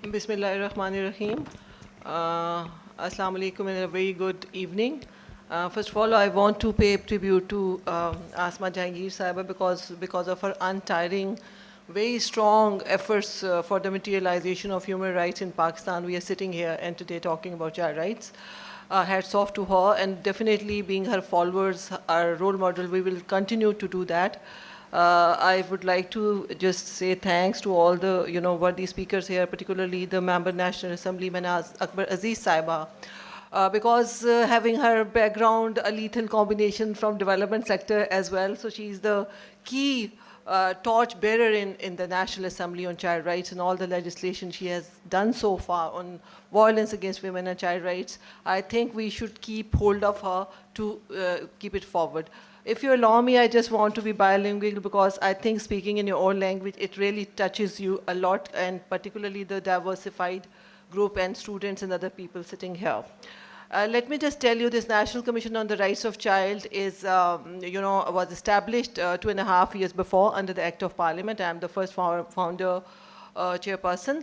Bismillahir Rahmanir Rahim. Assalamu alaikum and a very good evening. First of all, I want to pay tribute to Asma Jahangir Sahiba because of her untiring, very strong efforts for the materialization of human rights in Pakistan. We are sitting here and today talking about child rights. Hats off to her, and definitely being her followers, our role model, we will continue to do that. I would like to just say thanks to all the, worthy speakers here, particularly the member National Assemblyman Akbar Aziz Saiba, because having her background, a lethal combination from development sector as well, so she's the key torch bearer in the National Assembly on child rights and all the legislation she has done so far on violence against women and child rights. I think we should keep hold of her to keep it forward. If you allow me, I just want to be bilingual because I think speaking in your own language, it really touches you a lot, and particularly the diversified group and students and other people sitting here. Let me just tell you, this National Commission on the Rights of Child is, was established 2.5 years before under the Act of Parliament. I am the first founder chairperson.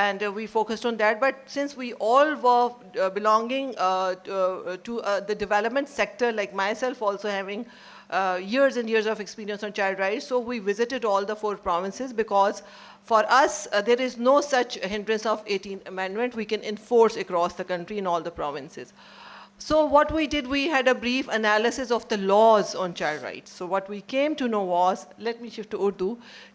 and we focused on that. But since we all were belonging to the development sector, like myself also having years and years of experience on child rights, so we visited all the 4 provinces, because for us there is no such hindrance of 18th Amendment. We can enforce across the country in all the provinces. So what we did, we had a brief analysis of the laws on child rights. So what we came to know was, let me shift to Urdu,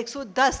110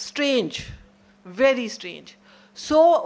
Strange, very strange. So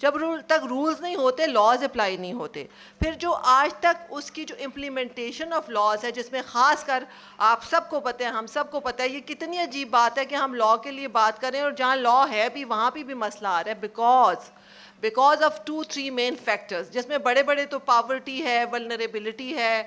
جب تک rules نہیں ہوتے laws apply نہیں ہوتے. پھر جو آج تک اس کی جو امپلیمنٹیشن آف لاز ہے جس میں خاص کر آپ سب کو پتہ ہے, ہم سب کو پتہ ہے, یہ کتنی عجیب بات ہے کہ ہم لا کے لیے بات کریں اور جہاں لا ہے بھی وہاں بھی مسئلہ آ رہا ہے بیکاز آف 2-3 مین فیکٹرز, جس میں بڑے بڑے تو پاورٹی ہے, ولنریبلٹی ہے,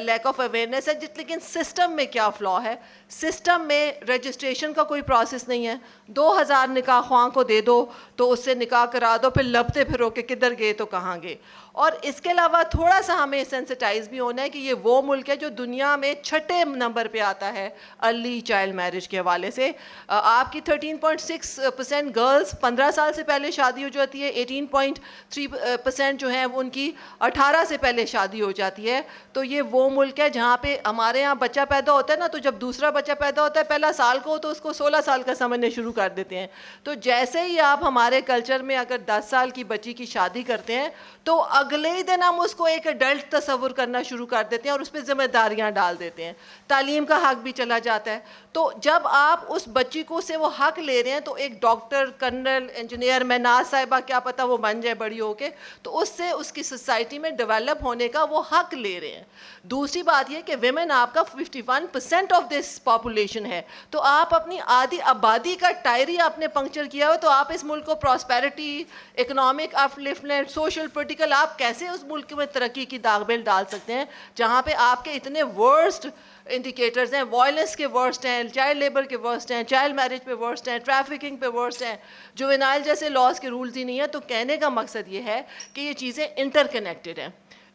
لیک آف اویئرنیس ہے. لیکن سسٹم میں کیا فلا ہے؟ سسٹم میں رجسٹریشن کا کوئی پروسیس نہیں ہے. 2000 نکاح خواہ کو دے دو تو اس سے نکاح کرا دو, پھر لبتے پھرو کہ کدھر گئے تو کہاں گئے. اور اس کے علاوہ تھوڑا سا ہمیں سینسٹائز بھی ہونا ہے کہ یہ وہ ملک ہے جو دنیا میں 6 نمبر پہ آتا ہے ارلی چائلڈ میرج کے حوالے سے. آپ کی 13.6% گرلز 15 سال سے پہلے شادی ہو جاتی ہے, 18.3% جو ہیں ان کی 18 سے پہلے شادی ہو جاتی ہے. تو یہ وہ ملک ہے جہاں پہ ہمارے یہاں بچہ پیدا ہوتا ہے نا, تو جب دوسرا بچہ پیدا ہوتا ہے پہلا سال کو تو اس کو 16 سال کا سمجھنے شروع کر دیتے ہیں. تو جیسے ہی آپ ہمارے کلچر میں اگر 10 سال کی بچی کی شادی کرتے ہیں تو اگلے ہی دن ہم اس کو ایک ایڈلٹ تصور کرنا شروع کر دیتے ہیں اور اس پہ ذمہ داریاں ڈال دیتے ہیں. تعلیم کا حق بھی چلا جاتا ہے. تو جب آپ اس بچی کو سے وہ حق لے رہے ہیں تو ایک ڈاکٹر, کرنل, انجینئر, محناز صاحبہ کیا پتہ وہ بن جائے بڑی ہو کے, تو اس سے اس کی سوسائٹی میں ڈیولپ ہونے کا وہ حق لے رہے ہیں. دوسری بات یہ کہ ویمن آپ کا 51% آف دس پاپولیشن ہے, تو آپ اپنی آدھی آبادی کا ٹائر ہی آپ نے پنکچر کیا ہو, تو آپ اس ملک کو پراسپیرٹی, اکنامک اپلفٹمنٹ, سوشل, پولیٹیکل, آپ کیسے اس ملک میں ترقی کی داغ بیل ڈال سکتے ہیں جہاں پہ آپ کے اتنے ورسٹ انڈیکیٹرز ہیں, وائلنس کے ورسٹ ہیں, چائلڈ لیبر کے ورسٹ ہیں, چائلڈ میرج پہ ورسٹ ہیں, ٹریفکنگ پہ ورسٹ ہیں, جوینائل جیسے لاز کے رولز ہی نہیں ہیں. تو کہنے کا مقصد یہ ہے کہ یہ چیزیں انٹر کنیکٹڈ ہیں.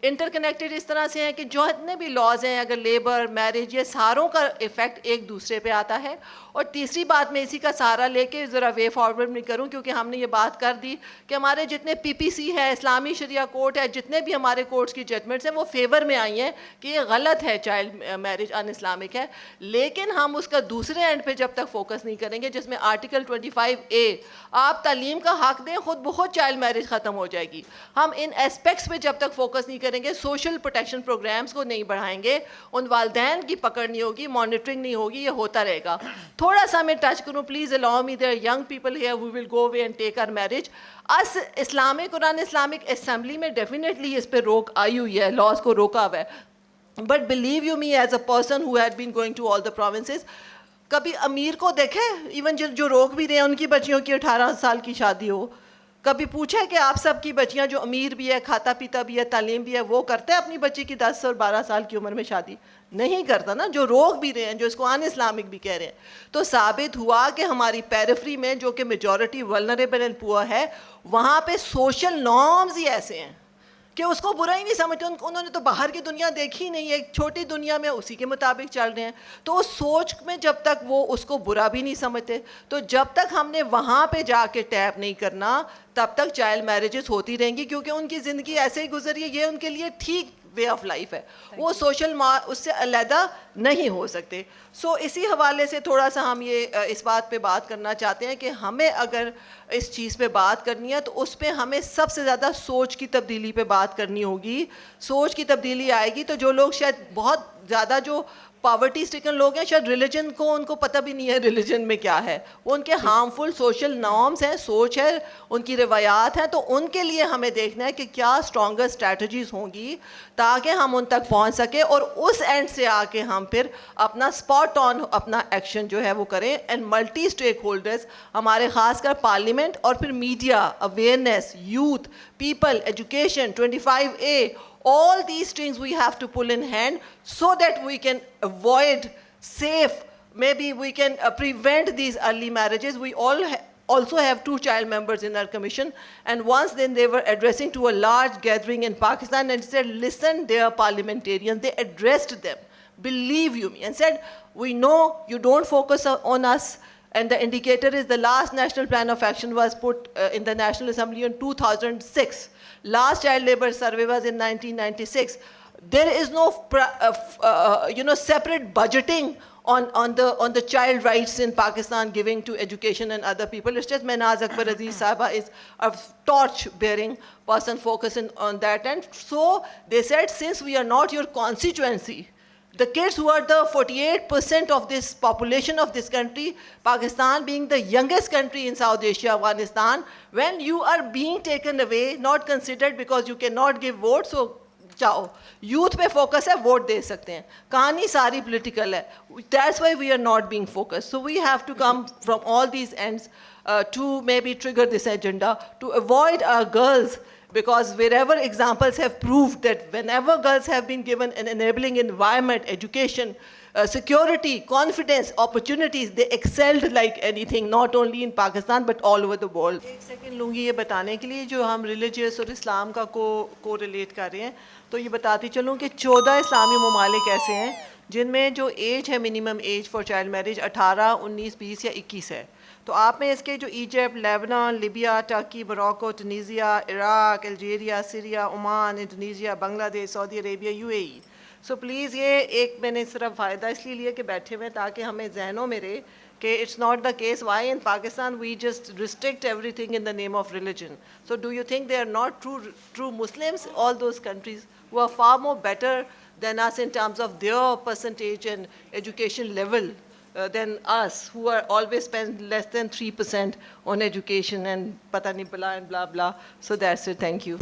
انٹر کنیکٹڈ اس طرح سے ہیں کہ جو اتنے بھی لاز ہیں, اگر لیبر, میرج, یہ ساروں کا افیکٹ ایک دوسرے پہ آتا ہے. اور تیسری بات میں اسی کا سہارا لے کے ذرا وے فارورڈ نہیں کروں, کیونکہ ہم نے یہ بات کر دی کہ ہمارے جتنے پی پی سی ہے, اسلامی شریعہ کورٹ ہے, جتنے بھی ہمارے کورٹس کی ججمنٹس ہیں وہ فیور میں آئی ہیں کہ یہ غلط ہے, چائلڈ میرج ان اسلامک ہے. لیکن ہم اس کا دوسرے اینڈ پہ جب تک فوکس نہیں کریں گے, جس میں آرٹیکل 25A آپ تعلیم کا حق دیں, خود بخود چائلڈ میرج ختم ہو جائے گی. ہم ان اسپیکٹس پہ جب تک فوکس نہیں کریں گے, سوشل پروٹیکشن پروگرامز کو نہیں بڑھائیں گے, ان والدین کی پکڑ نہیں ہوگی, مانیٹرنگ نہیں ہوگی, یہ ہوتا رہے گا. تھوڑا سا میں ٹچ کروں, please allow me, dear young people here we will go away and take our marriage. Islamic قرآن اسلامک اسمبلی میں ڈیفینیٹلی اس پہ روک آئی ہوئی ہے, لاز کو روکا ہوا ہے. But believe you me, as a person who had been going to all the provinces, کبھی امیر کو دیکھے, ایون جو روک بھی رہے ہیں ان کی بچیوں کی 18 سال کی شادی ہو, کبھی پوچھے کہ آپ سب کی بچیاں جو امیر بھی ہے, کھاتا پیتا بھی ہے, تعلیم بھی ہے, وہ کرتے ہیں اپنی بچی کی 10 اور 12 سال کی عمر میں شادی؟ نہیں کرتا نا. جو روک بھی رہے ہیں, جو اس کو ان اسلامک بھی کہہ رہے ہیں. تو ثابت ہوا کہ ہماری پیریفری میں جو کہ میجورٹی ولنریبل اینڈ پور ہے, وہاں پہ سوشل نارمز ہی ایسے ہیں کہ اس کو برا ہی نہیں سمجھتے. انہوں نے تو باہر کی دنیا دیکھی نہیں, ایک چھوٹی دنیا میں اسی کے مطابق چل رہے ہیں. تو اس سوچ میں جب تک وہ اس کو برا بھی نہیں سمجھتے, تو جب تک ہم نے وہاں پہ جا کے ٹیپ نہیں کرنا, تب تک چائلڈ میرجز ہوتی رہیں گی, کیونکہ ان کی زندگی ایسے ہی گزری ہے, یہ ان کے لیے ٹھیک وے آف لائف ہے, وہ سوشل اس سے علیحدہ نہیں ہو سکتے. سو اسی حوالے سے تھوڑا سا ہم یہ اس بات پہ بات کرنا چاہتے ہیں کہ ہمیں اگر اس چیز پہ بات کرنی ہے تو اس پہ ہمیں سب سے زیادہ سوچ کی تبدیلی پہ بات کرنی ہوگی. سوچ کی تبدیلی آئے گی تو جو لوگ شاید بہت زیادہ جو پاورٹی اسٹیکن لوگ ہیں, شاید ریلیجن کو ان کو پتہ بھی نہیں ہے ریلیجن میں کیا ہے, وہ ان کے ہارمفل سوشل نارمس ہیں, سوچ ہے, ان کی روایات ہیں. تو ان کے لیے ہمیں دیکھنا ہے کہ کیا اسٹرانگر اسٹریٹجیز ہوں گی تاکہ ہم ان تک پہنچ سکیں, اور اس اینڈ سے آ کے ہم پھر اپنا اسپاٹ آن اپنا ایکشن جو ہے وہ کریں. اینڈ ملٹی اسٹیک ہولڈرز, ہمارے خاص کر پارلیمنٹ اور پھر media, awareness, youth, people, education, 25A, all these things we have to pull in hand so that we can avoid safe, maybe we can prevent these early marriages. We all also have 2 child members in our commission, and once then they were addressing to a large gathering in Pakistan and said, listen, they are parliamentarians, they addressed them, believe you me, and said, we know you don't focus on us. And the indicator is the last national plan of action was put in the National Assembly in 2006. Last child labor survey was in 1996. There is no separate budgeting on the child rights in Pakistan, giving to education and other people. It's just Mehnaz Akbar Aziz Sahaba is a torch-bearing person focusing on that. And so they said, since we are not your constituency, The kids who are the 48% of this population of this country, Pakistan being the youngest country in South Asia, Afghanistan, when you are being taken away, not considered because you cannot give votes, so چاہو youth پہ focus ہے, vote دے سکتے ہیں, کہانی ساری political ہے. That's why we are not being focus. So we have to come from all these ends to may be trigger this agenda to avoid our girls, because wherever examples have proved that whenever girls have been given an enabling environment, education, security, confidence, opportunities, they excelled like anything, not only in Pakistan but all over the world. ایک second لوں گی یہ بتانے کے لیے, جو ہم religious اور اسلام کا کو ریلیٹ کر رہے ہیں, تو یہ بتاتی چلوں کہ 14 اسلامی ممالک ایسے ہیں جن میں جو ایج ہے minimum age for child marriage 18, 19, 20 یا 21 ہے. تو آپ میں اس کے جو Egypt, Lebanon, Libya, Turkey, Morocco, Tunisia, Iraq, Algeria, Syria, Oman, Indonesia, Bangladesh, Saudi Arabia, U A E. So please یہ ایک میں نے صرف فائدہ اس لیے لیا کہ بیٹھے ہوئے تاکہ ہمیں ذہنوں میں رہے کہ it's not the case why in Pakistan we just restrict everything in the name of religion. So do you think they are not true Muslims, all those countries who are far more better than us in terms of their percentage and education level than us, who are always spend less than 3% on education and pata nahi blah and blah blah. So that's it. Thank you.